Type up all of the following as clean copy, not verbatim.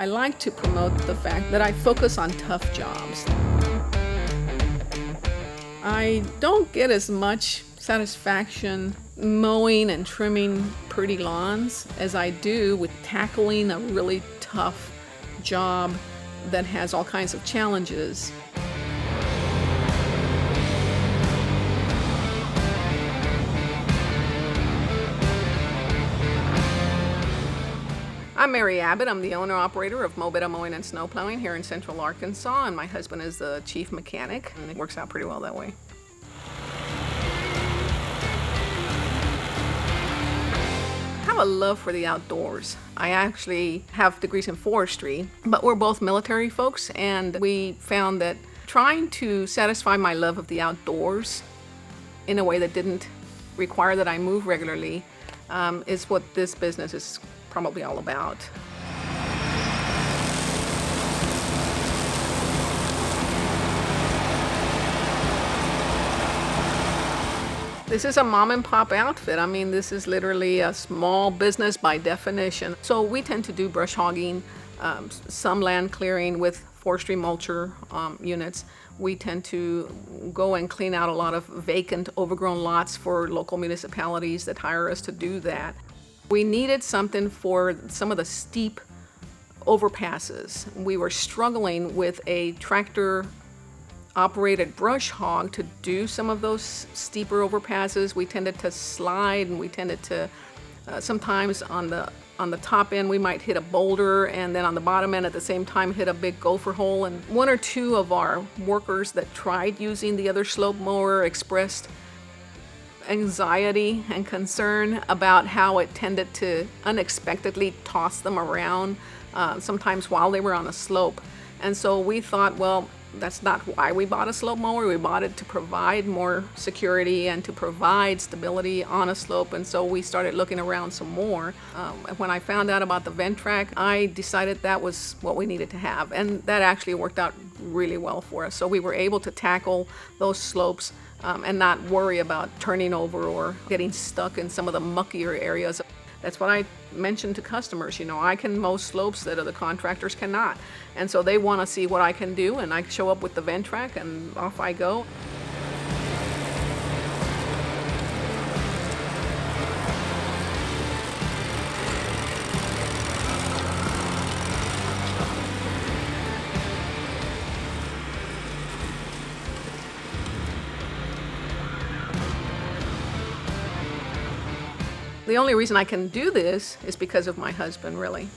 I like to promote the fact that I focus on tough jobs. I don't get as much satisfaction mowing and trimming pretty lawns as I do with tackling a really tough job that has all kinds of challenges. I'm Mary Abbott. I'm the owner-operator of Mow Beta, Mowing and Snowplowing here in Central Arkansas, and my husband is the chief mechanic, and it works out pretty well that way. I have a love for the outdoors. I actually have degrees in forestry, but we're both military folks, and we found that trying to satisfy my love of the outdoors in a way that didn't require that I move regularly is what this business is probably all about. This is a mom and pop outfit. I mean, this is literally a small business by definition. So we tend to do brush hogging, some land clearing with forestry mulcher units. We tend to go and clean out a lot of vacant, overgrown lots for local municipalities that hire us to do that. We needed something for some of the steep overpasses. We were struggling with a tractor-operated brush hog to do some of those steeper overpasses. We tended to slide, and we tended to sometimes on the top end we might hit a boulder, and then on the bottom end at the same time hit a big gopher hole. And one or two of our workers that tried using the other slope mower expressed anxiety and concern about how it tended to unexpectedly toss them around, sometimes while they were on a slope. And so we thought, well, that's not why we bought a slope mower. We bought it to provide more security and to provide stability on a slope. And so we started looking around some more. When I found out about the Ventrac, I decided that was what we needed to have. And that actually worked out really well for us. So we were able to tackle those slopes and not worry about turning over or getting stuck in some of the muckier areas. That's what I mentioned to customers. You know, I can mow slopes that other contractors cannot. And so they want to see what I can do, and I show up with the Ventrac and off I go. The only reason I can do this is because of my husband, really.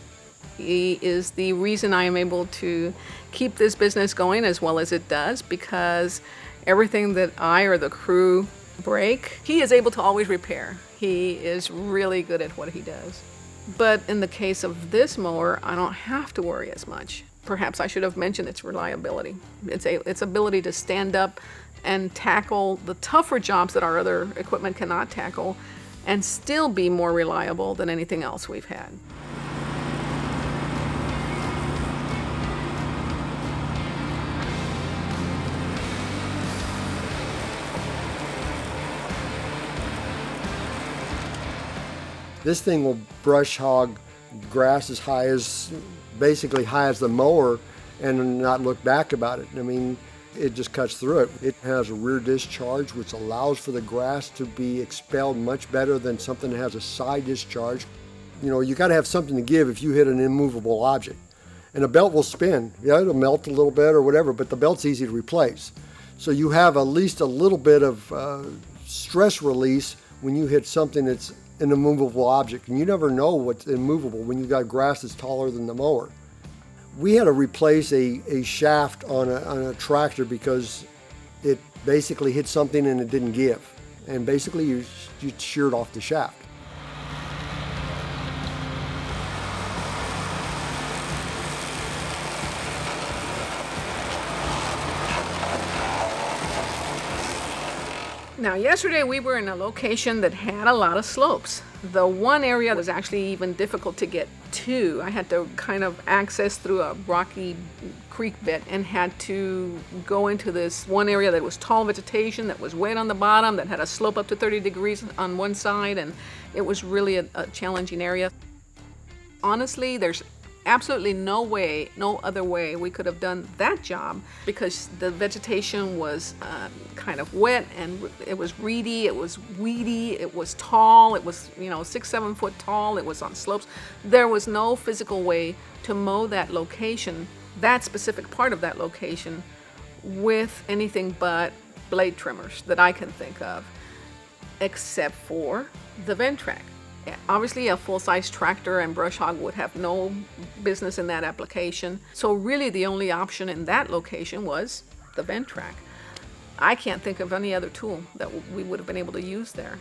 He is the reason I am able to keep this business going as well as it does, because everything that I or the crew break, he is able to always repair. He is really good at what he does. But in the case of this mower, I don't have to worry as much. Perhaps I should have mentioned its reliability. Its ability to stand up and tackle the tougher jobs that our other equipment cannot tackle, and still be more reliable than anything else we've had. This thing will brush hog grass basically high as the mower, and not look back about it. I mean, it just cuts through it. It has a rear discharge, which allows for the grass to be expelled much better than something that has a side discharge. You know, you got to have something to give if you hit an immovable object. And a belt will spin. Yeah, it'll melt a little bit or whatever, but the belt's easy to replace. So you have at least a little bit of stress release when you hit something that's an immovable object. And you never know what's immovable when you've got grass that's taller than the mower. We had to replace a shaft on a tractor because it basically hit something and it didn't give. And basically you sheared off the shaft. Now, yesterday we were in a location that had a lot of slopes. The one area was actually even difficult to get to. I had to kind of access through a rocky creek bed and had to go into this one area that was tall vegetation, that was wet on the bottom, that had a slope up to 30 degrees on one side, and it was really a challenging area. Honestly, there's absolutely no way, no other way we could have done that job, because the vegetation was kind of wet, and it was reedy, it was weedy, it was tall, it was 6-7 foot tall, it was on slopes. There was no physical way to mow that location, that specific part of that location, with anything but blade trimmers that I can think of, except for the Ventrac. Obviously, a full-size tractor and brush hog would have no business in that application. So really the only option in that location was the Ventrac. I can't think of any other tool that we would have been able to use there.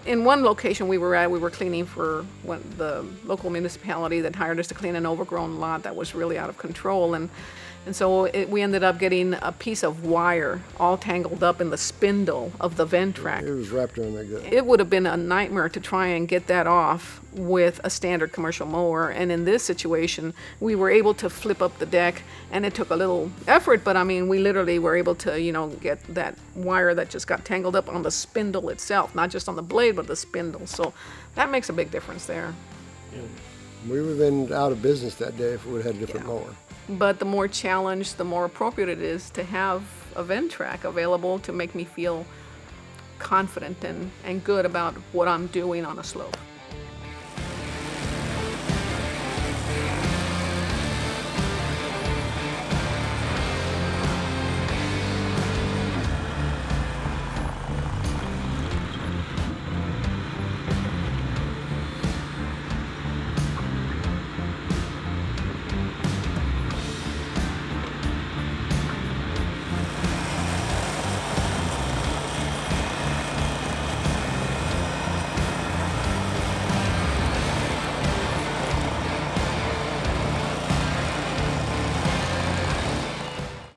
In one location we were at, we were cleaning for the local municipality that hired us to clean an overgrown lot that was really out of control. And so we ended up getting a piece of wire all tangled up in the spindle of the Ventrac. It was wrapped around that good. It would have been a nightmare to try and get that off with a standard commercial mower. And in this situation, we were able to flip up the deck, and it took a little effort, but I mean, we literally were able to, get that wire that just got tangled up on the spindle itself, not just on the blade, but the spindle. So that makes a big difference there. We would have been out of business that day if we would have had a different mower. But the more challenged, the more appropriate it is to have a Ventrac available to make me feel confident and good about what I'm doing on a slope.